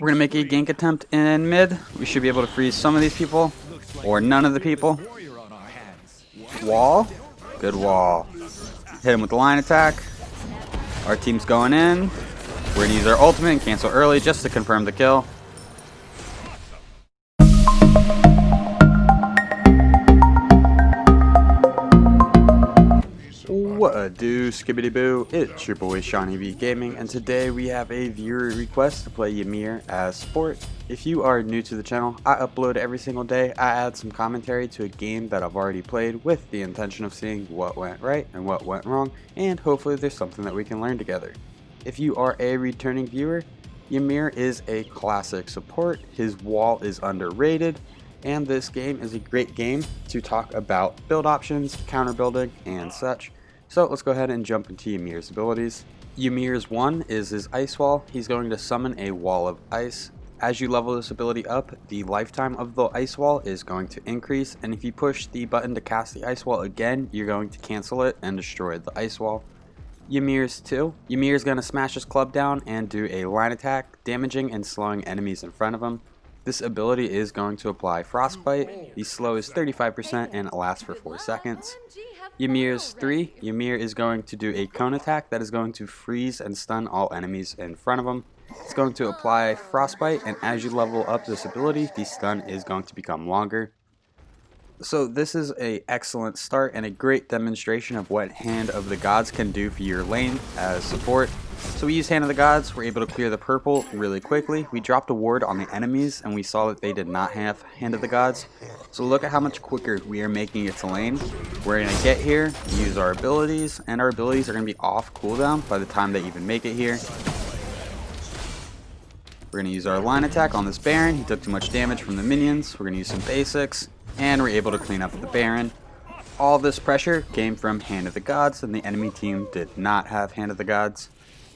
We're going to make a gank attempt in mid. We should be able to freeze some of these people, or none of the people. Wall. Good wall. Hit him with the line attack. Our team's going in. We're going to use our ultimate and cancel early just to confirm the kill. What a do, skibbity boo, it's your boy SeanyB Gaming, and today we have a viewer request to play Ymir as support. If you are new to the channel, I upload every single day. I add some commentary to a game that I've already played with the intention of seeing what went right and what went wrong, and hopefully there's something that we can learn together. If you are a returning viewer, Ymir is a classic support, his wall is underrated, and this game is a great game to talk about build options, counter building, and such. So let's go ahead and jump into Ymir's abilities. Ymir's one is his ice wall. He's going to summon a wall of ice. As you level this ability up, the lifetime of the ice wall is going to increase, and if you push the button to cast the ice wall again, you're going to cancel it and destroy the ice wall. Ymir's two. Ymir is going to smash his club down and do a line attack, damaging and slowing enemies in front of him. This ability is going to apply Frostbite. The slow is 35% and it lasts for 4 seconds. Ymir's 3. Ymir is going to do a cone attack that is going to freeze and stun all enemies in front of him. It's going to apply Frostbite, and as you level up this ability, the stun is going to become longer. So this is an excellent start and a great demonstration of what Hand of the Gods can do for your lane as support. So we used Hand of the Gods, we're able to clear the purple really quickly. We dropped a ward on the enemies and we saw that they did not have Hand of the Gods. So look at how much quicker we are making it to lane. We're going to get here, use our abilities, and our abilities are going to be off cooldown by the time they even make it here. We're going to use our line attack on this Baron. He took too much damage from the minions. We're going to use some basics, and we're able to clean up the Baron. All this pressure came from Hand of the Gods, and the enemy team did not have Hand of the Gods.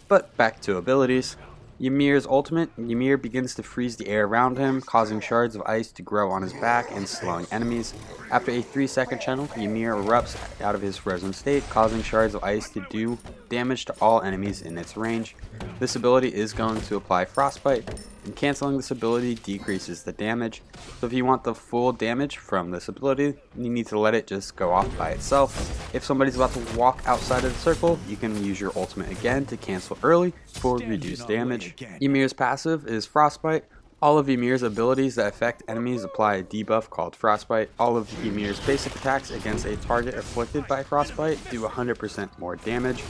But back to abilities. Ymir's ultimate. Ymir begins to freeze the air around him, causing shards of ice to grow on his back and slowing enemies. After a 3-second channel, Ymir erupts out of his frozen state, causing shards of ice to do damage to all enemies in its range. This ability is going to apply Frostbite, and canceling this ability decreases the damage. So if you want the full damage from this ability, you need to let it just go off by itself. If somebody's about to walk outside of the circle, you can use your ultimate again to cancel early for reduced damage. Ymir's passive is Frostbite. All of Ymir's abilities that affect enemies apply a debuff called Frostbite. All of Ymir's basic attacks against a target afflicted by Frostbite do 100% more damage.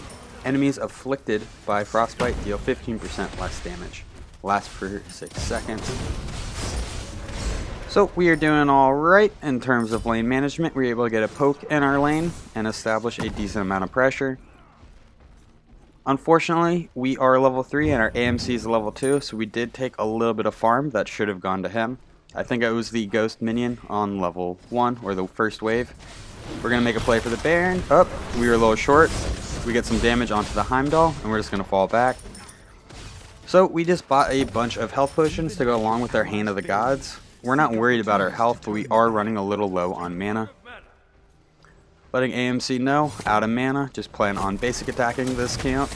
Enemies afflicted by Frostbite deal 15% less damage. Lasts for 6 seconds. So we are doing alright in terms of lane management. We were able to get a poke in our lane and establish a decent amount of pressure. Unfortunately, we are level 3 and our AMC is level 2, so we did take a little bit of farm that should have gone to him. I think it was the ghost minion on level 1, or the first wave. We're going to make a play for the Baron. Oh, we were a little short. We get some damage onto the Heimdall, and we're just going to fall back. So we just bought a bunch of health potions to go along with our Hand of the Gods. We're not worried about our health, but we are running a little low on mana. Letting AMC know, out of mana, just plan on basic attacking this camp.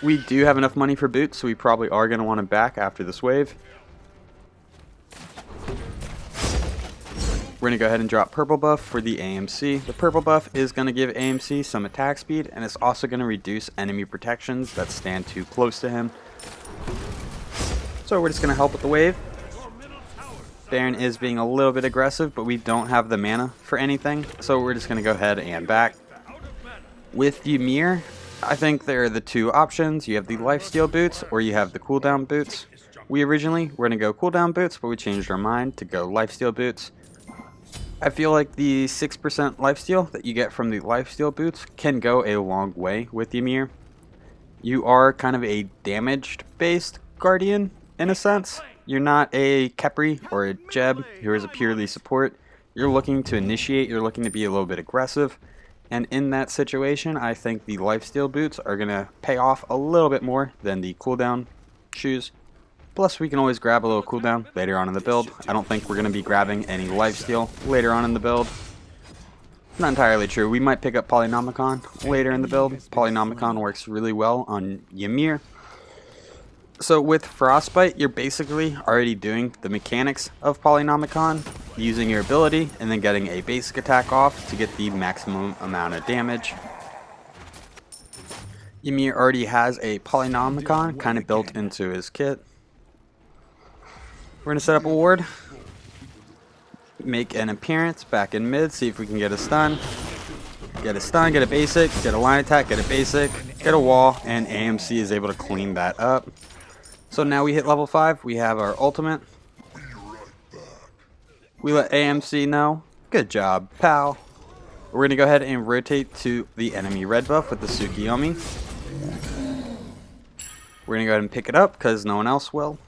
We do have enough money for boots, so we probably are going to want to back after this wave. We're going to go ahead and drop purple buff for the AMC. The purple buff is going to give AMC some attack speed, and it's also going to reduce enemy protections that stand too close to him. So we're just going to help with the wave. Baron is being a little bit aggressive, but we don't have the mana for anything, so we're just going to go ahead and back. With Ymir, I think there are the two options. You have the lifesteal boots, or you have the cooldown boots. We originally were going to go cooldown boots, but we changed our mind to go lifesteal boots. I feel like the 6% lifesteal that you get from the lifesteal boots can go a long way with Ymir. You are kind of a damage-based guardian, in a sense. You're not a Kepri or a Jeb who is a purely support. You're looking to initiate, you're looking to be a little bit aggressive. And in that situation, I think the lifesteal boots are going to pay off a little bit more than the cooldown shoes. Plus, we can always grab a little cooldown later on in the build. I don't think we're going to be grabbing any lifesteal later on in the build. Not entirely true. We might pick up Poylnomicon later in the build. Poylnomicon works really well on Ymir. So with Frostbite, you're basically already doing the mechanics of Poylnomicon, using your ability and then getting a basic attack off to get the maximum amount of damage. Ymir already has a Poylnomicon kind of built into his kit. We're going to set up a ward, make an appearance back in mid, see if we can get a stun. Get a stun, get a basic, get a line attack, get a basic, get a wall, and AMC is able to clean that up. So now we hit level 5, we have our ultimate. We let AMC know. Good job, pal. We're going to go ahead and rotate to the enemy red buff with the SeanyB. We're going to go ahead and pick it up because no one else will.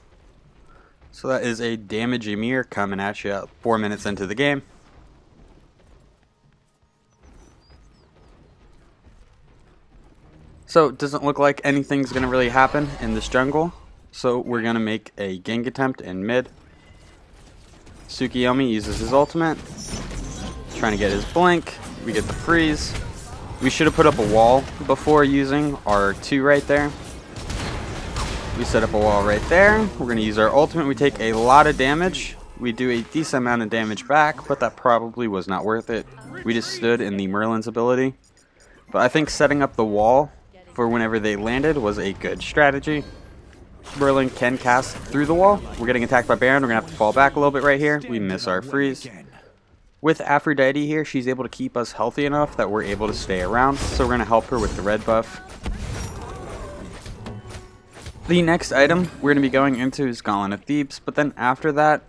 So that is a damage Ymir coming at you 4 minutes into the game. So it doesn't look like anything's going to really happen in this jungle. So we're going to make a gank attempt in mid. SeanyB uses his ultimate. Trying to get his blink. We get the freeze. We should have put up a wall before using our 2 right there. We set up a wall right there. We're going to use our ultimate. We take a lot of damage. We do a decent amount of damage back, but that probably was not worth it. We just stood in the Merlin's ability. But I think setting up the wall for whenever they landed was a good strategy. Merlin can cast through the wall. We're getting attacked by Baron. We're going to have to fall back a little bit right here. We miss our freeze. With Aphrodite here, she's able to keep us healthy enough that we're able to stay around. So we're going to help her with the red buff. The next item we're going to be going into is Gauntlet of Thebes. But then after that,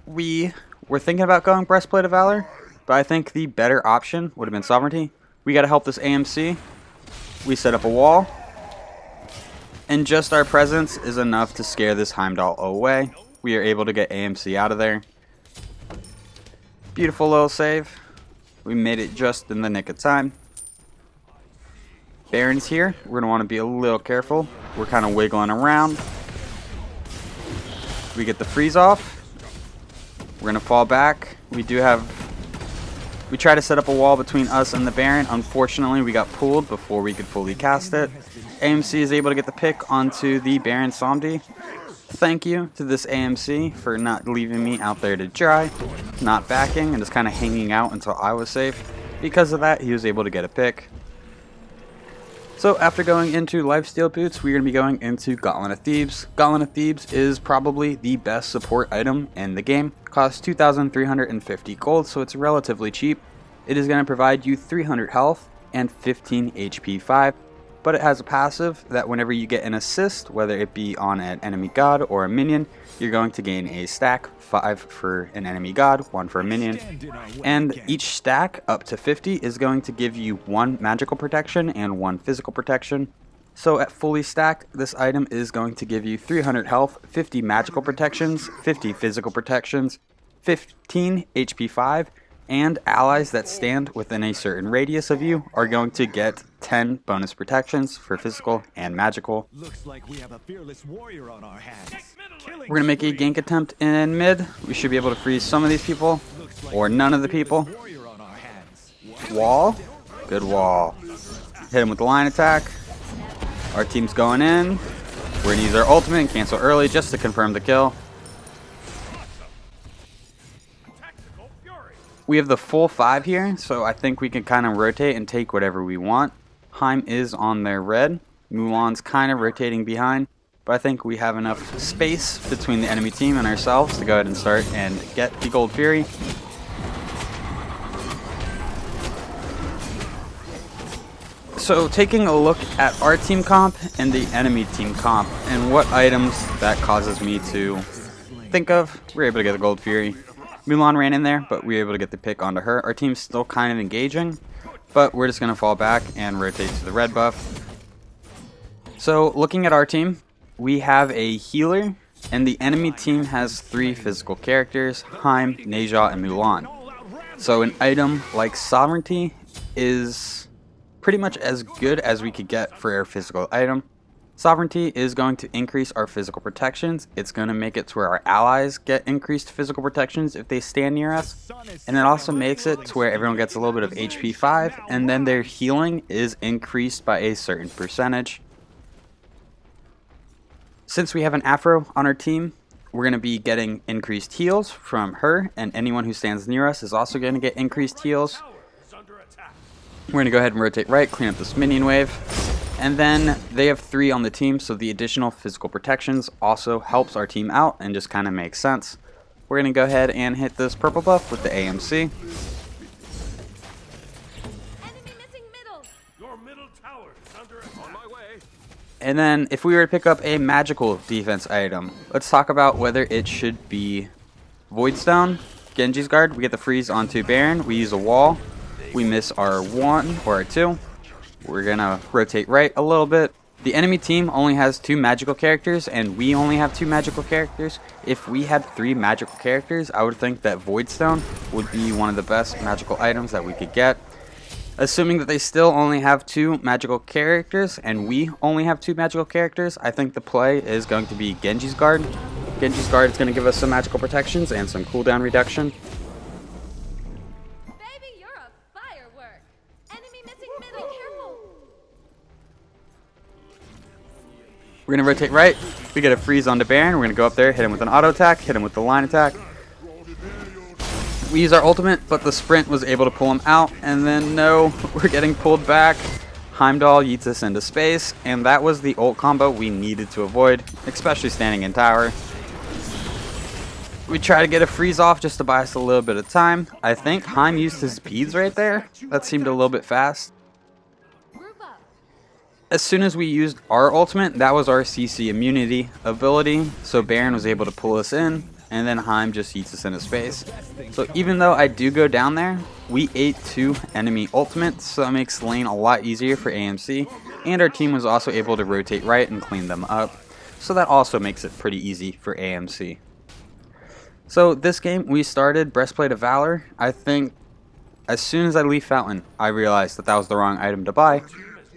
we were thinking about going Breastplate of Valor. But I think the better option would have been Sovereignty. We got to help this AMC. We set up a wall. And just our presence is enough to scare this Heimdall away. We are able to get AMC out of there. Beautiful little save. We made it just in the nick of time. Baron's here. We're going to want to be a little careful. We're kind of wiggling around. We get the freeze off. We're going to fall back. We try to set up a wall between us and the Baron. Unfortunately, we got pulled before we could fully cast it. AMC is able to get the pick onto the Baron Somdi. Thank you to this AMC for not leaving me out there to dry, not backing, and just kind of hanging out until I was safe. Because of that, he was able to get a pick. So after going into Lifesteal Boots, we're going to be going into Gauntlet of Thebes. Gauntlet of Thebes is probably the best support item in the game. Costs 2,350 gold, so it's relatively cheap. It is going to provide you 300 health and 15 HP 5. But it has a passive that whenever you get an assist, whether it be on an enemy god or a minion, you're going to gain a stack, 5 for an enemy god, 1 for a minion. And each stack up to 50 is going to give you 1 magical protection and 1 physical protection. So at fully stacked, this item is going to give you 300 health, 50 magical protections, 50 physical protections, 15 HP 5, and allies that stand within a certain radius of you are going to get 10 bonus protections for physical and magical. Looks like we have a fearless warrior on our hands. We're going to make a gank attempt in mid. We should be able to freeze some of these people, or none of the people. Wall. Good wall. Hit him with the line attack. Our team's going in. We're going to use our ultimate and cancel early just to confirm the kill. We have the full 5 here, so I think we can kind of rotate and take whatever we want. Heim is on their red. Mulan's kind of rotating behind, but I think we have enough space between the enemy team and ourselves to go ahead and start and get the Gold Fury. So taking a look at our team comp and the enemy team comp and what items that causes me to think of, we're able to get the Gold Fury. Mulan ran in there, but we were able to get the pick onto her. Our team's still kind of engaging, but we're just going to fall back and rotate to the red buff. So looking at our team, we have a healer, and the enemy team has 3 physical characters, Heim, Neja, and Mulan. So an item like Sovereignty is pretty much as good as we could get for our physical item. Sovereignty is going to increase our physical protections. It's going to make it to where our allies get increased physical protections if they stand near us. And it also makes it to where everyone gets a little bit of HP 5, and then their healing is increased by a certain percentage. Since we have an Afro on our team, we're going to be getting increased heals from her, and anyone who stands near us is also going to get increased heals. We're going to go ahead and rotate right, clean up this minion wave. And then they have 3 on the team, so the additional physical protections also helps our team out and just kind of makes sense. We're going to go ahead and hit this purple buff with the AMC. Enemy missing middle. Your middle tower is under attack. On my way. And then if we were to pick up a magical defense item, let's talk about whether it should be Voidstone, Genji's Guard. We get the freeze onto Baron. We use a wall. We miss our 1 or our 2. We're going to rotate right a little bit. The enemy team only has 2 magical characters, and we only have 2 magical characters. If we had 3 magical characters, I would think that Voidstone would be one of the best magical items that we could get. Assuming that they still only have 2 magical characters, and we only have 2 magical characters, I think the play is going to be Genji's Guard. Genji's Guard is going to give us some magical protections and some cooldown reduction. Baby, you're a firework. Enemy missing middle. Careful. We're going to rotate right. We get a freeze onto Baron. We're going to go up there, hit him with an auto attack, hit him with the line attack. We use our ultimate, but the sprint was able to pull him out. And then, no, we're getting pulled back. Heimdall yeets us into space, and that was the ult combo we needed to avoid, especially standing in tower. We try to get a freeze off just to buy us a little bit of time. I think Heim used his beads right there. That seemed a little bit fast. Group up. As soon as we used our ultimate, that was our CC immunity ability, so Baron was able to pull us in, and then Heim just eats us into space. So even though I do go down there, we ate 2 enemy ultimates, so that makes lane a lot easier for AMC, and our team was also able to rotate right and clean them up, so that also makes it pretty easy for AMC. So this game, we started Breastplate of Valor. I think as soon as I leave Fountain, I realized that that was the wrong item to buy.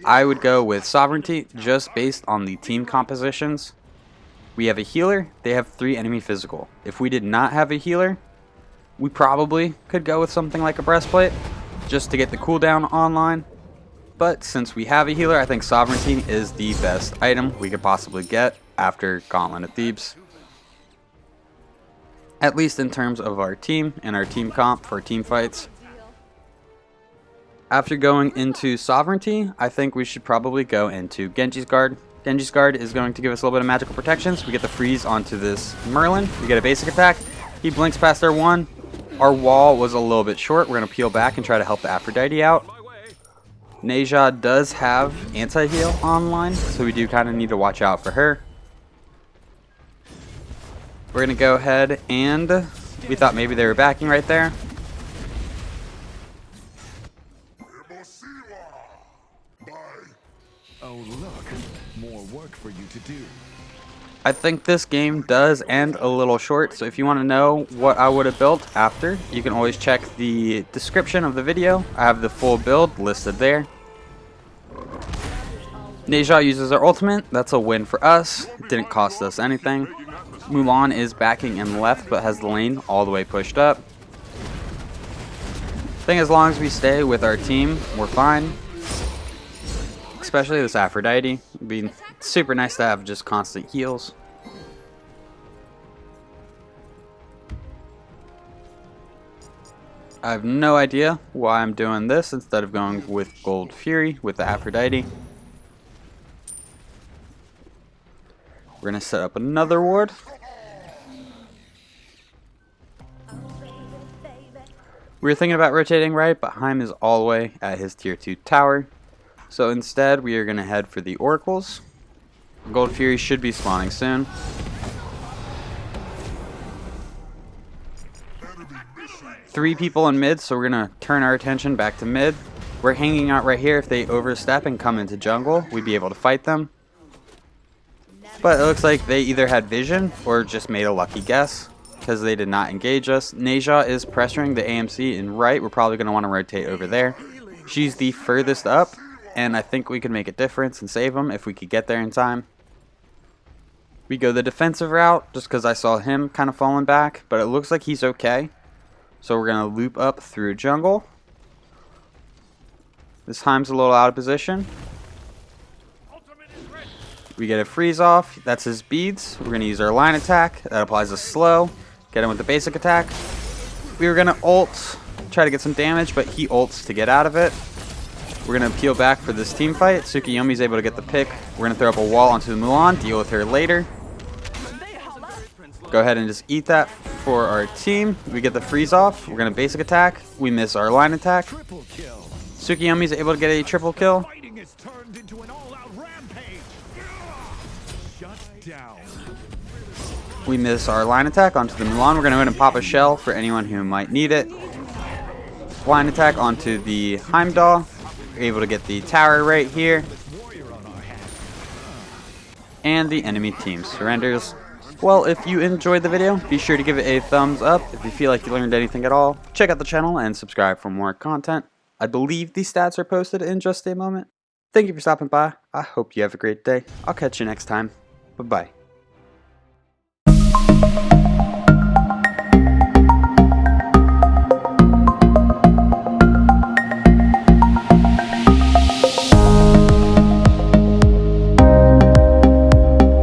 I would go with Sovereignty just based on the team compositions. We have a healer, they have 3 enemy physical. If we did not have a healer, we probably could go with something like a Breastplate just to get the cooldown online. But since we have a healer, I think Sovereignty is the best item we could possibly get after Guantlent of Thebes. At least in terms of our team and our team comp for team fights. After going into Sovereignty, I think we should probably go into Genji's Guard. Genji's Guard is going to give us a little bit of magical protections. We get the freeze onto this Merlin. We get a basic attack. He blinks past our 1. Our wall was a little bit short. We're going to peel back and try to help the Aphrodite out. Magi does have anti-heal online, so we do kind of need to watch out for her. We're going to go ahead and we thought maybe they were backing right there. Oh, look. More work for you to do. I think this game does end a little short, so if you want to know what I would have built after, you can always check the description of the video. I have the full build listed there. Magi uses our ultimate. That's a win for us. It didn't cost us anything. Mulan is backing in left, but has the lane all the way pushed up. I think as long as we stay with our team, we're fine. Especially this Aphrodite. It'd be super nice to have just constant heals. I have no idea why I'm doing this instead of going with Gold Fury with the Aphrodite. We're going to set up another ward. We were thinking about rotating right, but Heim is all the way at his tier 2 tower. So instead, we are going to head for the Oracles. Gold Fury should be spawning soon. Three people in mid, so we're going to turn our attention back to mid. We're hanging out right here. If they overstep and come into jungle, we'd be able to fight them. But it looks like they either had vision or just made a lucky guess, because they did not engage us. Neja is pressuring the AMC in right. We're probably going to want to rotate over there. She's the furthest up, and I think we could make a difference and save him if we could get there in time. We go the defensive route just because I saw him kind of falling back, but it looks like he's okay. So we're going to loop up through jungle. This time's a little out of position. We get a freeze off. That's his beads. We're going to use our line attack. That applies a slow. Get him with the basic attack. We were going to ult, try to get some damage, but he ults to get out of it. We're going to peel back for this team fight. Tsukuyomi's able to get the pick. We're going to throw up a wall onto the Mulan, deal with her later. Go ahead and just eat that for our team. We get the freeze off. We're going to basic attack. We miss our line attack. Tsukuyomi's able to get a triple kill. We miss our line attack onto the Mulan. We're going to go ahead and pop a shell for anyone who might need it. Line attack onto the Heimdall. We're able to get the tower right here. And the enemy team surrenders. Well, if you enjoyed the video, be sure to give it a thumbs up. If you feel like you learned anything at all, check out the channel and subscribe for more content. I believe these stats are posted in just a moment. Thank you for stopping by. I hope you have a great day. I'll catch you next time. Bye-bye.